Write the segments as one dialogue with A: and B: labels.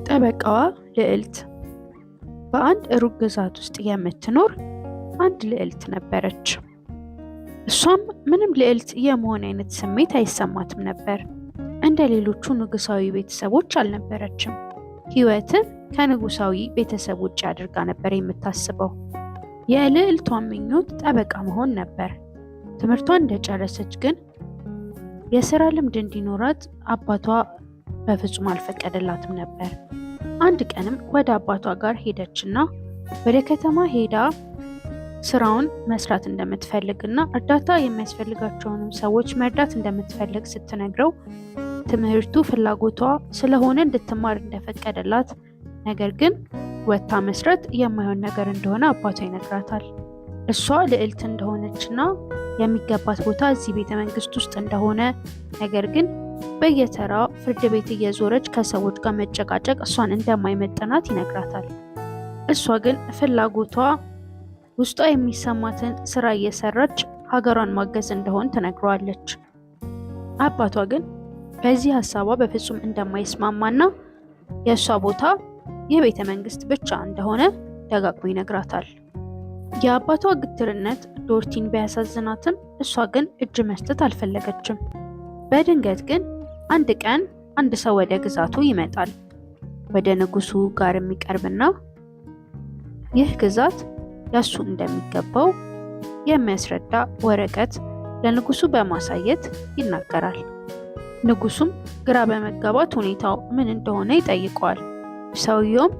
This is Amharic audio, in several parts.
A: ጠበቃዋ ልዕልት በአንድ ሩቅ ግዛት ውስጥ የምትኖር አንድ ልዕልት ነበረች። እሷም ምንም ልዕልት የመሆን አይነት ስሜት አይሰማትም ነበር። እንደ ሌሎቹ ንጉሳዊ ቤተሰቦች አልነበረችም። ሕይወትን ከንጉሳዊ ቤተሰብ ውጭ አድርጋ ነበር የምታስበው። የልዕልቷ ምኞት ጠበቃ መሆን ነበር። ትምህርቷን እንደጨረሰች ግን የሥራ ልምድ እንዲኖራት አባቷ በፍጹም አልፈቀደላትም ነበር። አንድ ቀንም ወደ አባቷ ጋር ሄደችና ወደ ከተማ ሄዳ ስራውን መስራት እንደምትፈልግና እርዳታ የሚያስፈልጋቸውንም ሰዎች መርዳት እንደምትፈልግ ስትነግረው ትምህርቱ ፍላጎቷ ስለሆነ እንድትማር እንደፈቀደላት፣ ነገር ግን ወጥታ መስራት የማይሆን ነገር እንደሆነ አባቷ ይነግራታል። እሷ ልዕልት እንደሆነችና የሚገባት ቦታ እዚህ ቤተ መንግስት ውስጥ እንደሆነ፣ ነገር ግን በየተራ ፍርድ ቤት እየዞረች ከሰዎች ጋር መጨቃጨቅ እሷን እንደማይመጥናት ይነግራታል። እሷ ግን ፍላጎቷ ውስጧ የሚሰማትን ስራ እየሰራች ሀገሯን ማገዝ እንደሆን ትነግረዋለች። አባቷ ግን በዚህ ሀሳቧ በፍጹም እንደማይስማማና የእሷ ቦታ የቤተ መንግስት ብቻ እንደሆነ ደጋግሞ ይነግራታል። የአባቷ ግትርነት ዶርቲን ቢያሳዝናትም እሷ ግን እጅ መስጠት አልፈለገችም። በድንገት ግን አንድ ቀን አንድ ሰው ወደ ግዛቱ ይመጣል። ወደ ንጉሱ ጋር የሚቀርብና ይህ ግዛት ለሱ እንደሚገባው የሚያስረዳ ወረቀት ለንጉሱ በማሳየት ይናገራል። ንጉሱም ግራ በመጋባት ሁኔታው ምን እንደሆነ ይጠይቀዋል። ሰውየውም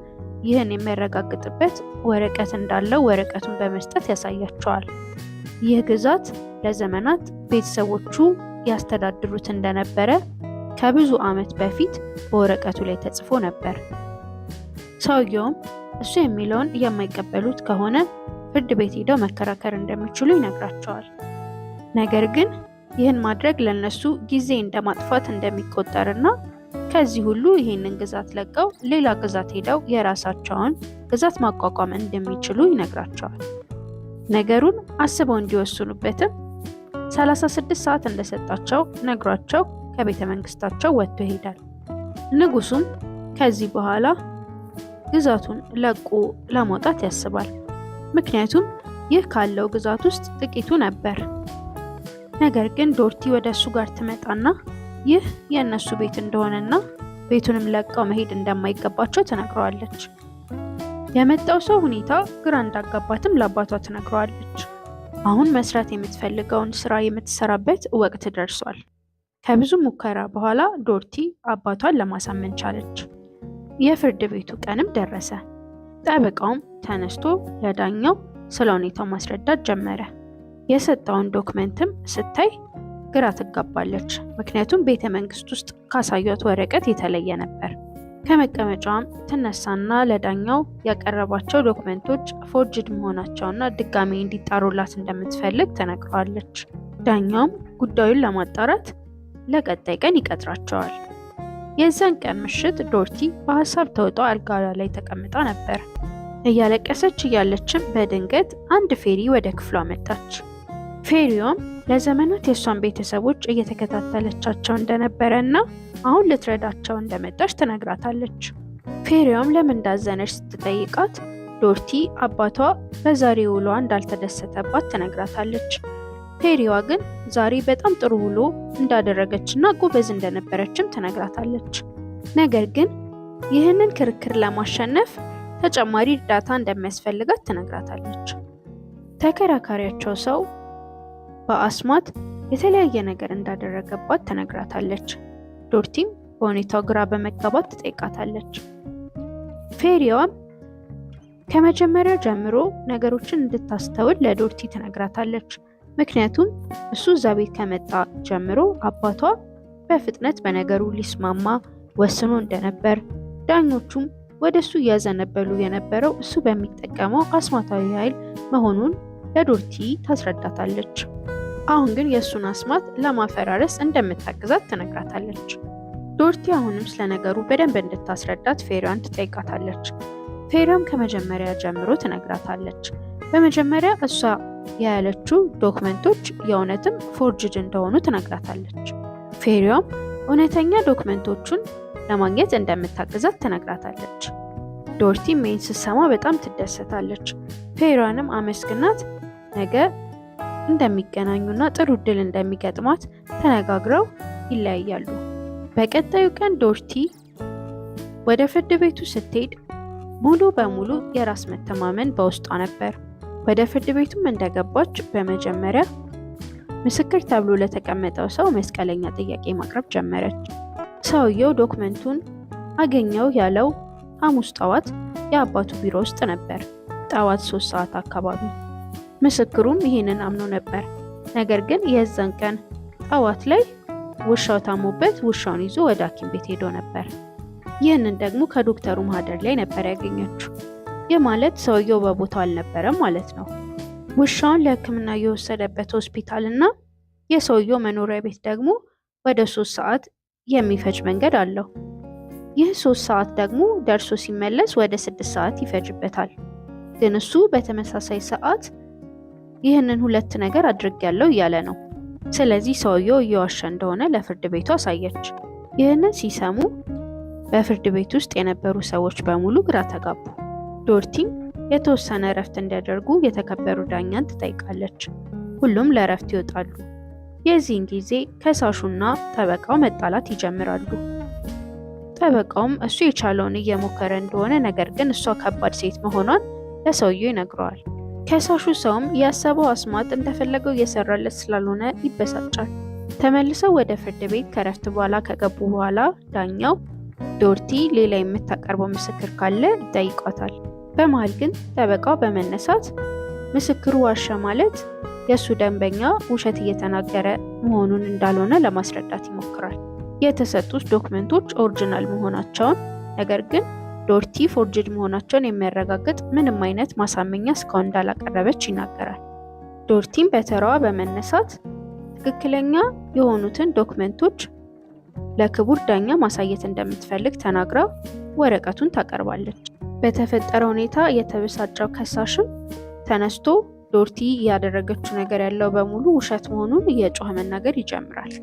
A: ይህን የሚያረጋግጥበት ወረቀት እንዳለው ወረቀቱን በመስጠት ያሳያቸዋል። ይህ ግዛት ለዘመናት ቤተሰቦቹ ያስተዳድሩት እንደነበረ ከብዙ ዓመት በፊት በወረቀቱ ላይ ተጽፎ ነበር። ሰውየውም እሱ የሚለውን የማይቀበሉት ከሆነ ፍርድ ቤት ሄደው መከራከር እንደሚችሉ ይነግራቸዋል። ነገር ግን ይህን ማድረግ ለነሱ ጊዜ እንደማጥፋት እንደሚቆጠርና ከዚህ ሁሉ ይህንን ግዛት ለቀው ሌላ ግዛት ሄደው የራሳቸውን ግዛት ማቋቋም እንደሚችሉ ይነግራቸዋል። ነገሩን አስበው እንዲወስኑበትም 36 ሰዓት እንደሰጣቸው ነግሯቸው ከቤተ መንግስታቸው ወጥቶ ይሄዳል። ንጉሱም ከዚህ በኋላ ግዛቱን ለቆ ለመውጣት ያስባል። ምክንያቱም ይህ ካለው ግዛት ውስጥ ጥቂቱ ነበር። ነገር ግን ዶርቲ ወደ እሱ ጋር ትመጣና ይህ የእነሱ ቤት እንደሆነና ቤቱንም ለቀው መሄድ እንደማይገባቸው ትነግረዋለች። የመጣው ሰው ሁኔታ ግራ እንዳጋባትም ለአባቷ ትነግረዋለች። አሁን መስራት የምትፈልገውን ስራ የምትሰራበት ወቅት ደርሷል። ከብዙ ሙከራ በኋላ ዶርቲ አባቷን ለማሳመን ቻለች። የፍርድ ቤቱ ቀንም ደረሰ። ጠበቃውም ተነስቶ ለዳኛው ስለ ሁኔታው ማስረዳት ጀመረ። የሰጠውን ዶክመንትም ስታይ ግራ ትጋባለች። ምክንያቱም ቤተ መንግስት ውስጥ ካሳዩት ወረቀት የተለየ ነበር። ከመቀመጫዋም ትነሳና ለዳኛው ያቀረባቸው ዶክመንቶች ፎርጅድ መሆናቸውና ድጋሚ እንዲጣሩላት እንደምትፈልግ ተነግረዋለች። ዳኛውም ጉዳዩን ለማጣራት ለቀጣይ ቀን ይቀጥራቸዋል። የዛን ቀን ምሽት ዶርቲ በሀሳብ ተውጣ አልጋ ላይ ተቀምጣ ነበር። እያለቀሰች እያለችም በድንገት አንድ ፌሪ ወደ ክፍሏ መጣች። ፌሪዋም ለዘመናት የእሷን ቤተሰቦች እየተከታተለቻቸው እንደነበረና አሁን ልትረዳቸው እንደመጣች ትነግራታለች። ፌሪዋም ለምን እንዳዘነች ስትጠይቃት ዶርቲ አባቷ በዛሬ ውሏ እንዳልተደሰተባት ትነግራታለች። ፌሪዋ ግን ዛሬ በጣም ጥሩ ውሎ እንዳደረገችና ጎበዝ እንደነበረችም ትነግራታለች። ነገር ግን ይህንን ክርክር ለማሸነፍ ተጨማሪ እርዳታ እንደሚያስፈልጋት ትነግራታለች። ተከራካሪያቸው ሰው በአስማት የተለያየ ነገር እንዳደረገባት ትነግራታለች። ዶርቲም በሁኔታው ግራ በመጋባት ትጠይቃታለች። ፌሪዋም ከመጀመሪያ ጀምሮ ነገሮችን እንድታስተውል ለዶርቲ ትነግራታለች። ምክንያቱም እሱ እዛ ቤት ከመጣ ጀምሮ አባቷ በፍጥነት በነገሩ ሊስማማ ወስኖ እንደነበር፣ ዳኞቹም ወደ እሱ እያዘነበሉ የነበረው እሱ በሚጠቀመው አስማታዊ ኃይል መሆኑን ለዶርቲ ታስረዳታለች። አሁን ግን የእሱን አስማት ለማፈራረስ እንደምታግዛት ትነግራታለች። ዶርቲ አሁንም ስለነገሩ በደንብ እንድታስረዳት ፌሪዋን ትጠይቃታለች። ፌሪያም ከመጀመሪያ ጀምሮ ትነግራታለች። በመጀመሪያ እሷ ያለችው ዶክመንቶች የእውነትም ፎርጅድ እንደሆኑ ትነግራታለች። ፌሪያም እውነተኛ ዶክመንቶቹን ለማግኘት እንደምታግዛት ትነግራታለች። ዶርቲም ይህን ስትሰማ በጣም ትደሰታለች። ፌሪያንም አመስግናት ነገ እንደሚገናኙና ጥሩ እድል እንደሚገጥማት ተነጋግረው ይለያያሉ። በቀጣዩ ቀን ዶርቲ ወደ ፍርድ ቤቱ ስትሄድ ሙሉ በሙሉ የራስ መተማመን በውስጧ ነበር። ወደ ፍርድ ቤቱም እንደገባች በመጀመሪያ ምስክር ተብሎ ለተቀመጠው ሰው መስቀለኛ ጥያቄ ማቅረብ ጀመረች። ሰውየው ዶክመንቱን አገኘው ያለው ሐሙስ ጠዋት የአባቱ ቢሮ ውስጥ ነበር፣ ጠዋት 3 ሰዓት አካባቢ። ምስክሩም ይህንን አምኖ ነበር። ነገር ግን የዛን ቀን ጠዋት ላይ ውሻው ታሞበት ውሻውን ይዞ ወደ ሐኪም ቤት ሄዶ ነበር። ይህንን ደግሞ ከዶክተሩ ማህደር ላይ ነበር ያገኘችው። ይህ ማለት ሰውየው በቦታው አልነበረም ማለት ነው። ውሻውን ለሕክምና የወሰደበት ሆስፒታል እና የሰውየው መኖሪያ ቤት ደግሞ ወደ 3 ሰዓት የሚፈጅ መንገድ አለው። ይህ 3 ሰዓት ደግሞ ደርሶ ሲመለስ ወደ 6 ሰዓት ይፈጅበታል። ግን እሱ በተመሳሳይ ሰዓት ይህንን 2 ነገር አድርጌያለሁ እያለ ነው። ስለዚህ ሰውየው እየዋሸ እንደሆነ ለፍርድ ቤቱ አሳየች። ይህንን ሲሰሙ በፍርድ ቤት ውስጥ የነበሩ ሰዎች በሙሉ ግራ ተጋቡ። ዶርቲም የተወሰነ እረፍት እንዲያደርጉ የተከበሩ ዳኛን ትጠይቃለች። ሁሉም ለእረፍት ይወጣሉ። የዚህን ጊዜ ከሳሹና ጠበቃው መጣላት ይጀምራሉ። ጠበቃውም እሱ የቻለውን እየሞከረ እንደሆነ ነገር ግን እሷ ከባድ ሴት መሆኗን ለሰውየው ይነግረዋል። ከሳሹ ሰውም ያሰበው አስማት እንደፈለገው እየሰራለት ስላልሆነ ይበሳጫል። ተመልሰው ወደ ፍርድ ቤት ከእረፍት በኋላ ከገቡ በኋላ ዳኛው ዶርቲ ሌላ የምታቀርበው ምስክር ካለ ይጠይቋታል። በመሃል ግን ጠበቃው በመነሳት ምስክሩ ዋሸ ማለት የእሱ ደንበኛ ውሸት እየተናገረ መሆኑን እንዳልሆነ ለማስረዳት ይሞክራል። የተሰጡት ዶክመንቶች ኦሪጂናል መሆናቸውን ነገር ግን ዶርቲ ፎርጅድ መሆናቸውን የሚያረጋግጥ ምንም አይነት ማሳመኛ እስካሁን እንዳላቀረበች ይናገራል። ዶርቲም በተራዋ በመነሳት ትክክለኛ የሆኑትን ዶክመንቶች ለክቡር ዳኛ ማሳየት እንደምትፈልግ ተናግራ ወረቀቱን ታቀርባለች። በተፈጠረው ሁኔታ የተበሳጨው ከሳሽም ተነስቶ ዶርቲ ያደረገችው ነገር ያለው በሙሉ ውሸት መሆኑን እየጮኸ መናገር ይጀምራል።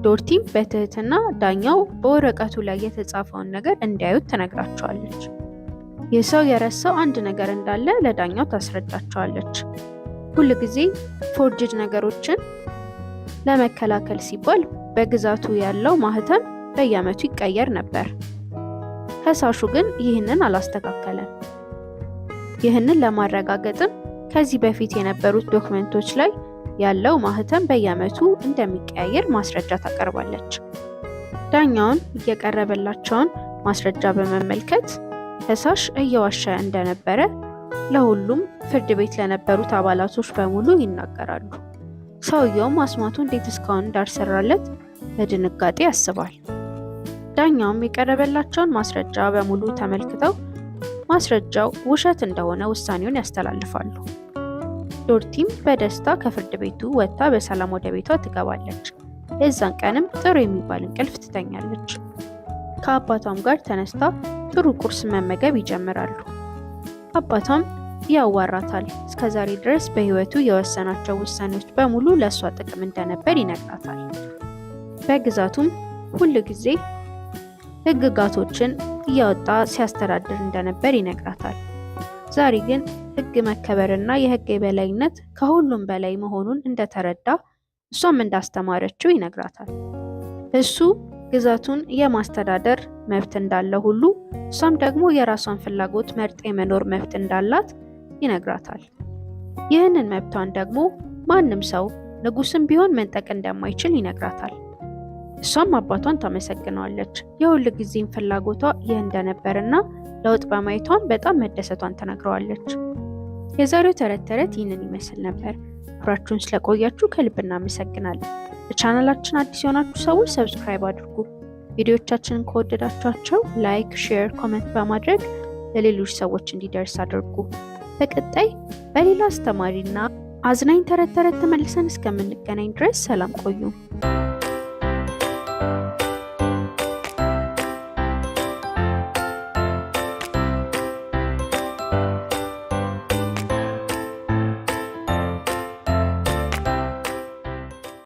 A: ዶርቲም በትህትና ዳኛው በወረቀቱ ላይ የተጻፈውን ነገር እንዲያዩት ትነግራቸዋለች። ይህ ሰው የረሳው አንድ ነገር እንዳለ ለዳኛው ታስረዳቸዋለች። ሁል ጊዜ ፎርጅድ ነገሮችን ለመከላከል ሲባል በግዛቱ ያለው ማህተም በየዓመቱ ይቀየር ነበር። ከሳሹ ግን ይህንን አላስተካከለም። ይህንን ለማረጋገጥም ከዚህ በፊት የነበሩት ዶክመንቶች ላይ ያለው ማህተም በየዓመቱ እንደሚቀያየር ማስረጃ ታቀርባለች። ዳኛውን እየቀረበላቸውን ማስረጃ በመመልከት ከሳሽ እየዋሸ እንደነበረ ለሁሉም ፍርድ ቤት ለነበሩት አባላቶች በሙሉ ይናገራሉ። ሰውየውም አስማቱ እንዴት እስካሁን እንዳልሰራለት በድንጋጤ ያስባል። ዳኛውም የቀረበላቸውን ማስረጃ በሙሉ ተመልክተው ማስረጃው ውሸት እንደሆነ ውሳኔውን ያስተላልፋሉ። ዶርቲም በደስታ ከፍርድ ቤቱ ወጥታ በሰላም ወደ ቤቷ ትገባለች። የዛን ቀንም ጥሩ የሚባል እንቅልፍ ትተኛለች። ከአባቷም ጋር ተነስታ ጥሩ ቁርስ መመገብ ይጀምራሉ። አባቷም ያዋራታል። እስከዛሬ ድረስ በህይወቱ የወሰናቸው ውሳኔዎች በሙሉ ለእሷ ጥቅም እንደነበር ይነግራታል። በግዛቱም ሁል ጊዜ ህግጋቶችን እያወጣ ሲያስተዳድር እንደነበር ይነግራታል። ዛሬ ግን ህግ መከበርና የህግ የበላይነት ከሁሉም በላይ መሆኑን እንደተረዳ እሷም እንዳስተማረችው ይነግራታል። እሱ ግዛቱን የማስተዳደር መብት እንዳለ ሁሉ እሷም ደግሞ የራሷን ፍላጎት መርጣ የመኖር መብት እንዳላት ይነግራታል። ይህንን መብቷን ደግሞ ማንም ሰው ንጉስም ቢሆን መንጠቅ እንደማይችል ይነግራታል። እሷም አባቷን ታመሰግነዋለች። የሁል ጊዜም ፍላጎቷ ይህ እንደነበርና ለውጥ በማየቷን በጣም መደሰቷን ተነግረዋለች። የዛሬው ተረት ተረት ይህንን ይመስል ነበር። አብራችሁን ስለቆያችሁ ከልብ እናመሰግናለን። ለቻናላችን አዲስ የሆናችሁ ሰዎች ሰብስክራይብ አድርጉ። ቪዲዮዎቻችንን ከወደዳችኋቸው ላይክ፣ ሼር፣ ኮሜንት በማድረግ ለሌሎች ሰዎች እንዲደርስ አድርጉ። በቀጣይ በሌላ አስተማሪና አዝናኝ ተረት ተረት ተመልሰን እስከምንገናኝ ድረስ ሰላም ቆዩ።